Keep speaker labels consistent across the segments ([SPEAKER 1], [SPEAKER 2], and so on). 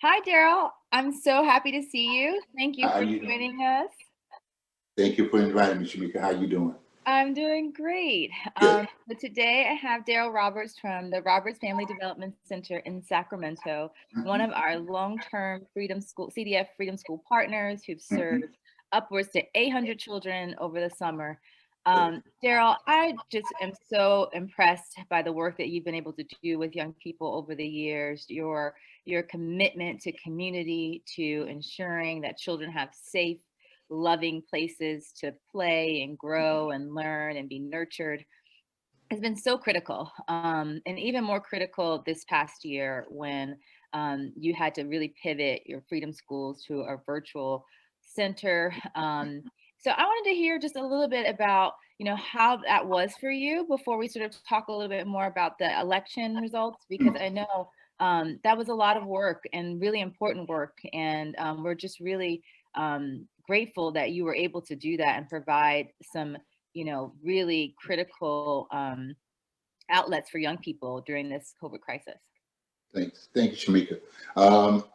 [SPEAKER 1] Hi, Derrell. I'm so happy to see you. Thank you
[SPEAKER 2] How are
[SPEAKER 1] for
[SPEAKER 2] you?
[SPEAKER 1] joining us.
[SPEAKER 2] Thank you for inviting me, Shimica. How you doing?
[SPEAKER 1] I'm doing great.
[SPEAKER 2] Good.
[SPEAKER 1] So today I have Derrell Roberts from the Roberts Family Development Center in Sacramento, one
[SPEAKER 2] Hmm.
[SPEAKER 1] of our long-term Freedom School, CDF Freedom School partners who've
[SPEAKER 2] Hmm.
[SPEAKER 1] served upwards to 800 children over the summer.
[SPEAKER 2] Good.
[SPEAKER 1] Derrell, I just am so impressed by the work that you've been able to do with young people over the years, your commitment to community, to ensuring that children have safe, loving places to play and grow and learn and be nurtured has been so critical. And even more critical this past year when you had to really pivot your Freedom Schools to a virtual center. So I wanted to hear just a little bit about, how that was for you before we sort of talk a little bit more about the election results, because I know that was a lot of work and really important work. And we're just really grateful that you were able to do that and provide some really critical outlets for young people during this COVID crisis.
[SPEAKER 2] Thanks. Thank you, Shamika.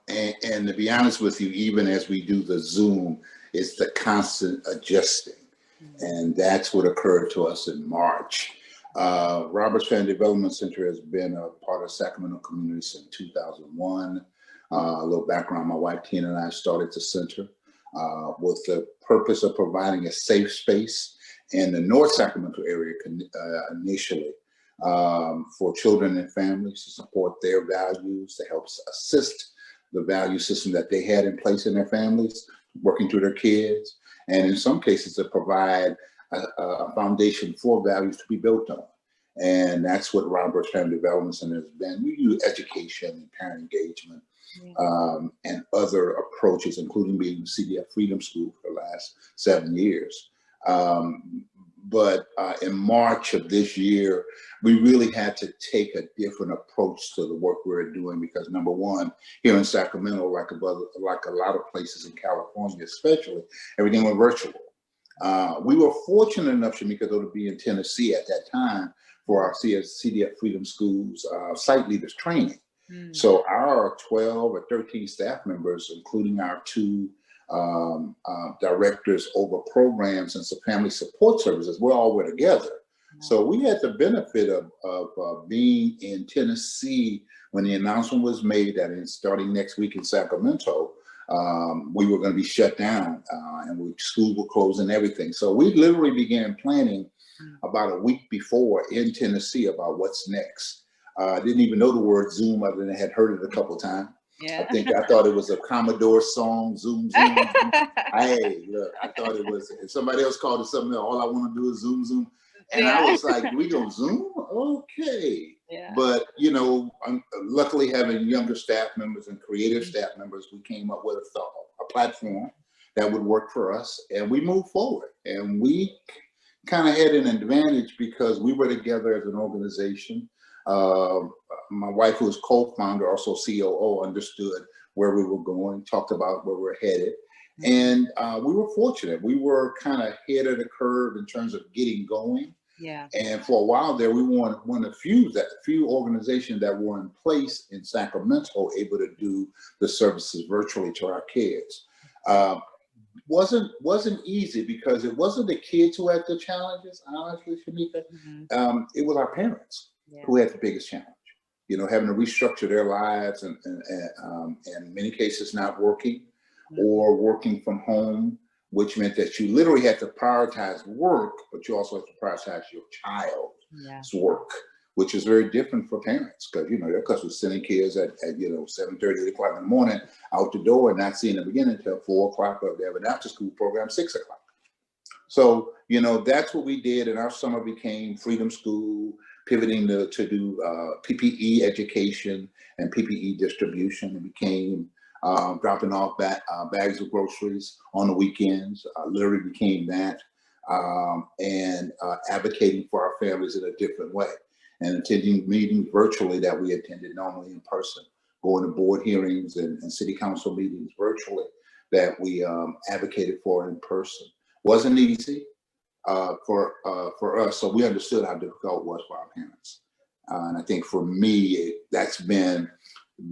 [SPEAKER 2] And to be honest with you, even as we do the Zoom, it's the constant adjusting.
[SPEAKER 1] Mm.
[SPEAKER 2] And that's what occurred to us in March. Roberts Family Development Center has been a part of Sacramento community since 2001. A little background, my wife Tina and I started the center with the purpose of providing a safe space in the North Sacramento area initially for children and families to support their values, to help assist the value system that they had in place in their families, working through their kids, and in some cases to provide a foundation for values to be built on. And that's what Roberts Family Development Center has been. We do education and parent engagement
[SPEAKER 1] Yeah.
[SPEAKER 2] and other approaches, including being the CDF Freedom School for the last 7 years. But in March of this year, we really had to take a different approach to the work we were doing because number one, here in Sacramento, like a lot of places in California, especially, everything went virtual. We were fortunate enough, Shimika, though, to be in Tennessee at that time for our CDF Freedom Schools site leaders training.
[SPEAKER 1] Mm.
[SPEAKER 2] So our 12 or 13 staff members, including our two directors over programs and some family support services, we all were together. So we had the benefit of being in Tennessee when the announcement was made that starting next week in Sacramento, we were going to be shut down and schools were closed and everything. So we literally began planning about a week before in Tennessee about what's next. I didn't even know the word Zoom other than I had heard it a couple of times.
[SPEAKER 1] Yeah.
[SPEAKER 2] I thought it was a Commodore song, Zoom, Zoom, Zoom. Hey, look, I thought it was, if somebody else called it something else, all I want to do is Zoom, Zoom. And I
[SPEAKER 1] Yeah.
[SPEAKER 2] was like, we go Zoom? Okay.
[SPEAKER 1] Yeah.
[SPEAKER 2] But, luckily having younger staff members and creative staff members, we came up with a platform that would work for us. And we moved forward. And we kind of had an advantage because we were together as an organization. My wife, who was co-founder, also COO, understood where we were going, talked about where we're headed. And we were fortunate. We were kind of ahead of the curve in terms of getting going.
[SPEAKER 1] Yeah.
[SPEAKER 2] And for a while there, we were one of the few organizations that were in place in Sacramento able to do the services virtually to our kids. Wasn't easy because it wasn't the kids who had the challenges, honestly, Shimika.
[SPEAKER 1] Mhm.
[SPEAKER 2] It was our parents
[SPEAKER 1] Yeah.
[SPEAKER 2] who had the biggest challenge. Having to restructure their lives and in many cases not working or working from home, which meant that you literally had to prioritize work, but you also have to prioritize your child's
[SPEAKER 1] Yeah.
[SPEAKER 2] work, which is very different for parents because they're accustomed to sending kids at 7:30, 8 o'clock in the morning out the door and not seeing them again until 4 o'clock, or they have an after school program 6 o'clock. So, that's what we did. And our summer became Freedom School, pivoting to do PPE education and PPE distribution. It became dropping off bags of groceries on the weekends, literally became that, and advocating for our families in a different way. And attending meetings virtually that we attended normally in person, going to board hearings and city council meetings virtually that we advocated for in person. Wasn't easy for us, so we understood how difficult it was for our parents. And I think for me, that's been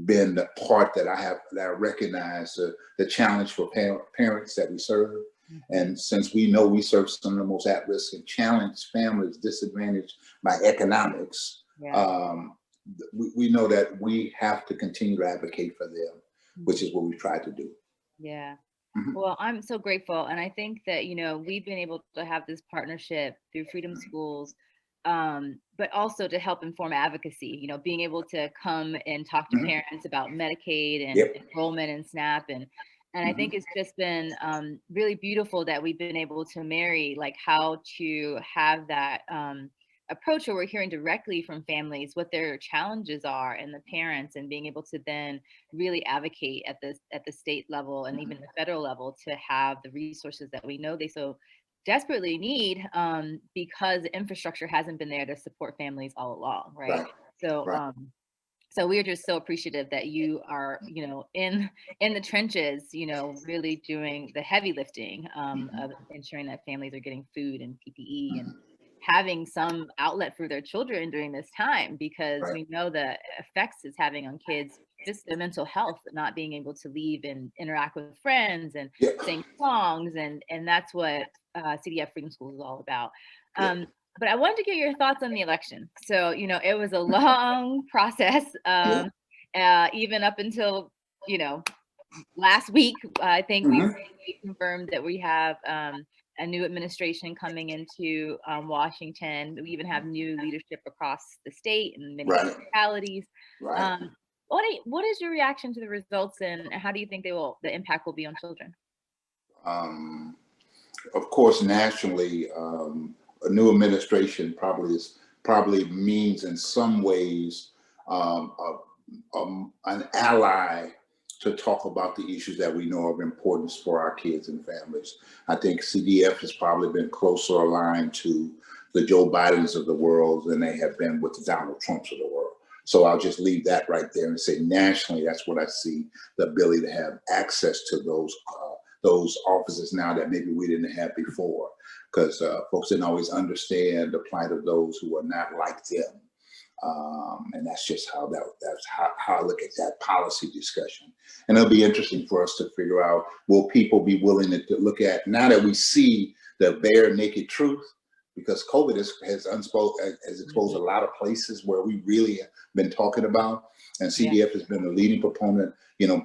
[SPEAKER 2] been the part that I recognize the challenge for parents that we serve. And since we know we serve some of the most at-risk and challenged families, disadvantaged by economics, we know that we have to continue to advocate for them, which is what we try to do.
[SPEAKER 1] Yeah. Well, I'm so grateful. And I think that, we've been able to have this partnership through Freedom Schools, but also to help inform advocacy, being able to come and talk to parents about Medicaid and enrollment and SNAP. And I think it's just been really beautiful that we've been able to marry like how to have that approach where we're hearing directly from families what their challenges are and the parents, and being able to then really advocate at the state level and even the federal level to have the resources that we know they so desperately need, because the infrastructure hasn't been there to support families all along, right? So we're just so appreciative that you are, in the trenches, really doing the heavy lifting of ensuring that families are getting food and PPE and having some outlet for their children during this time, because we know the effects it's having on kids, just their mental health, not being able to leave and interact with friends and sing songs. And that's what CDF Freedom Schools is all about. But I wanted to get your thoughts on the election. So, it was a long process, even up until, last week. I think we confirmed that we have a new administration coming into Washington. We even have new leadership across the state and many municipalities. What is your reaction to the results, and how do you think the impact will be on children?
[SPEAKER 2] Of course, nationally, a new administration probably means in some ways an ally to talk about the issues that we know of importance for our kids and families. I think CDF has probably been closer aligned to the Joe Bidens of the world than they have been with the Donald Trumps of the world. So I'll just leave that right there and say nationally, that's what I see, the ability to have access to those offices now that maybe we didn't have before, because folks didn't always understand the plight of those who are not like them. And that's just how I look at that policy discussion. And it'll be interesting for us to figure out, will people be willing to look at, now that we see the bare naked truth, because COVID has exposed a lot of places where we really have been talking about, and CDF has been a leading proponent,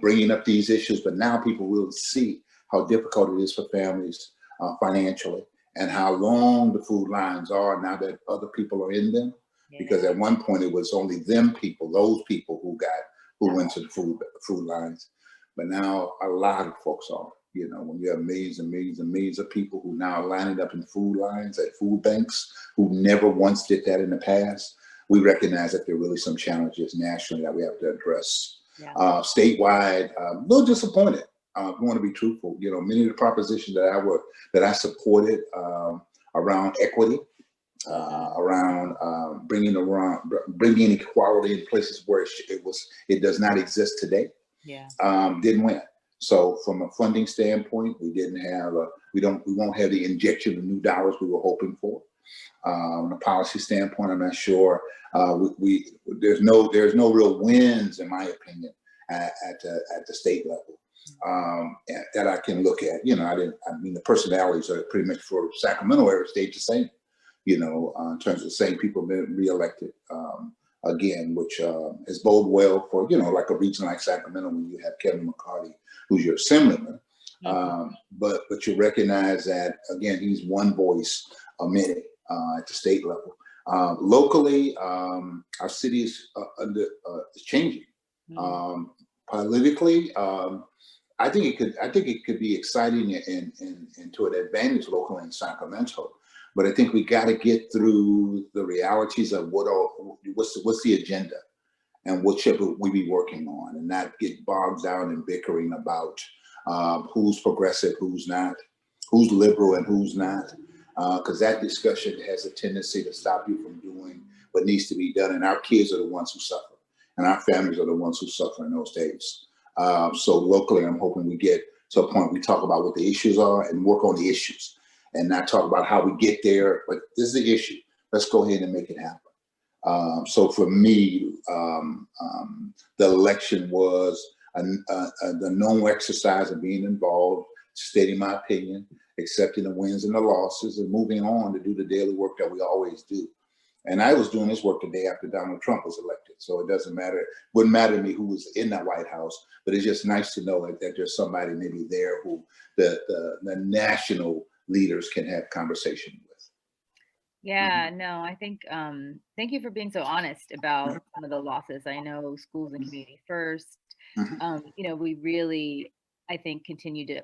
[SPEAKER 2] bringing up these issues, but now people will see how difficult it is for families financially, and how long the food lines are now that other people are in them. Because at one point it was only those people who went to the food lines, but now a lot of folks are. When you have millions and millions and millions of people who now are lining up in food lines at food banks who never once did that in the past, we recognize that there are really some challenges nationally that we have to address. Statewide, a little disappointed. I want to be truthful. Many of the propositions that I supported around equity, around bringing equality in places where it does not exist today, didn't win. So from a funding standpoint, we won't have the injection of new dollars we were hoping for. On a policy standpoint, I'm not sure. There's no real wins, in my opinion, at the state level that I can look at. The personalities are pretty much for Sacramento area stayed the same. In terms of the same people being reelected again, which is bode well for, like a region like Sacramento when you have Kevin McCarty, who's your assemblyman. But you recognize that, again, he's one voice a minute at the state level. Locally, our city is changing. Politically, I think it could be exciting and to an advantage locally in Sacramento. But I think we got to get through the realities of what's the agenda and what should we be working on, and not get bogged down in bickering about who's progressive, who's not, who's liberal and who's not, because that discussion has a tendency to stop you from doing what needs to be done. And our kids are the ones who suffer, and our families are the ones who suffer in those days. So locally, I'm hoping we get to a point we talk about what the issues are and work on the issues, and not talk about how we get there. But this is the issue. Let's go ahead and make it happen. So for me, the election was the normal exercise of being involved, stating my opinion, accepting the wins and the losses, and moving on to do the daily work that we always do. And I was doing this work the day after Donald Trump was elected. So it doesn't matter, wouldn't matter to me who was in that White House, but it's just nice to know that there's somebody maybe there who the national leaders can have conversation with.
[SPEAKER 1] Yeah, no, I think, thank you for being so honest about some of the losses. I know schools and community first, you know, we really, I think,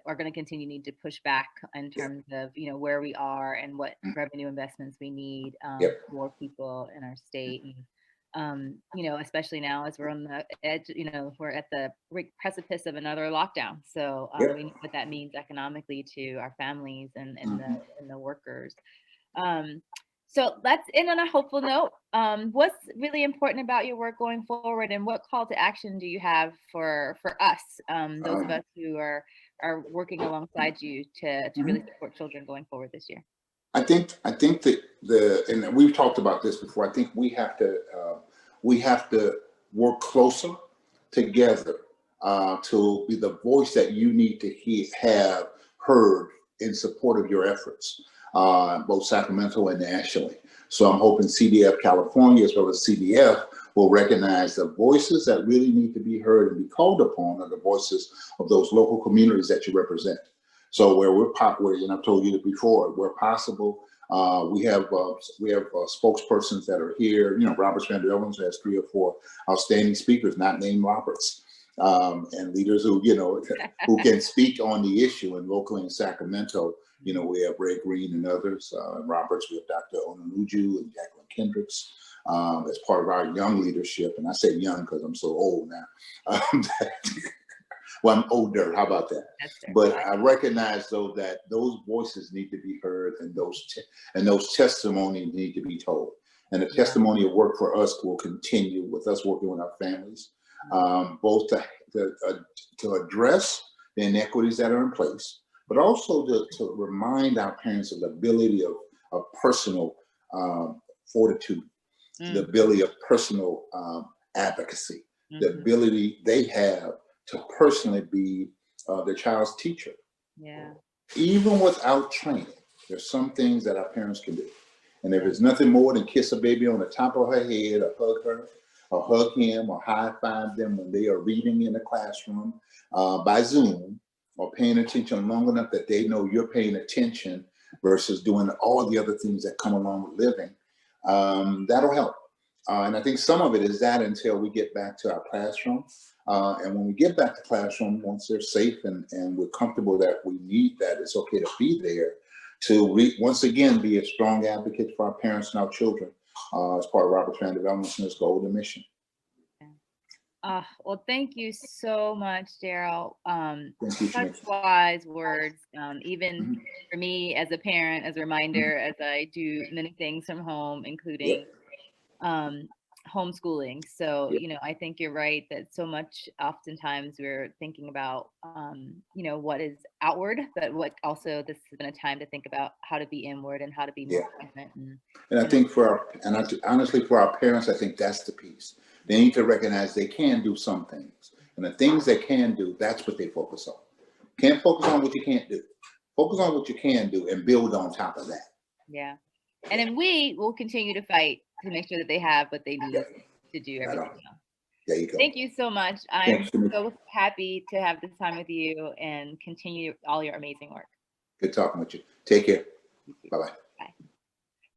[SPEAKER 1] are going to continue need to push back in terms of, you know, where we are and what revenue investments we need for people in our state. And, you know, especially now as we're on the edge, you know, we're at the precipice of another lockdown. So we know what that means economically to our families and the workers. So let's end on a hopeful note. What's really important about your work going forward, and what call to action do you have for us, those of us who are working alongside you to really support children going forward this year?
[SPEAKER 2] I think that and we've talked about this before. I think we have to work closer together to be the voice that you need to have heard in support of your efforts, both Sacramento and nationally. So I'm hoping CDF California as well as CDF will recognize the voices that really need to be heard and be called upon are the voices of those local communities that you represent. So where we're popular, and I've told you this before, where possible, we have spokespersons that are here. You know, Roberts Van Evans has 3 or 4 outstanding speakers, not named Roberts, and leaders who, you know, who can speak on the issue. And locally in Sacramento, you know, we have Ray Green and others. In Roberts, we have Dr. Onanuju and Jacqueline Kendricks as part of our young leadership. And I say young because I'm so old now. Well, I'm older. How about that? But I recognize, though, that those voices need to be heard, and those testimonies need to be told. And the testimony of work for us will continue with us working with our families, both to address the inequities that are in place, but also to remind our parents of the ability of personal fortitude, the ability of personal advocacy, the ability they have to personally be their child's teacher.
[SPEAKER 1] Yeah.
[SPEAKER 2] Even without training, there's some things that our parents can do. And if it's nothing more than kiss a baby on the top of her head, or hug her, or hug him, or high five them when they are reading in the classroom by Zoom, or paying attention long enough that they know you're paying attention versus doing all the other things that come along with living, that'll help. And I think some of it is that until we get back to our classroom. And when we get back to classroom, once they're safe and we're comfortable that we need that, it's okay to be there to once again be a strong advocate for our parents and our children as part of Robert Fan Development's golden mission.
[SPEAKER 1] Well, thank you so much, Derrell.
[SPEAKER 2] Thank you,
[SPEAKER 1] Such wise words. Even for me as a parent, as a reminder, as I do many things from home, including homeschooling. So, you know, I think you're right that so much oftentimes we're thinking about, you know, what is outward, but what also this has been a time to think about how to be inward and how to be more present.
[SPEAKER 2] And I think honestly, for our parents, I think that's the piece. They need to recognize they can do some things. And the things they can do, that's what they focus on. Can't focus on what you can't do. Focus on what you can do and build on top of that.
[SPEAKER 1] Yeah. And then we will continue to fight to make sure that they have what they need to do everything else.
[SPEAKER 2] There you go.
[SPEAKER 1] Thank you so much. I'm so happy to have this time with you and continue all your amazing work.
[SPEAKER 2] Good talking with you. Take care. Bye-bye.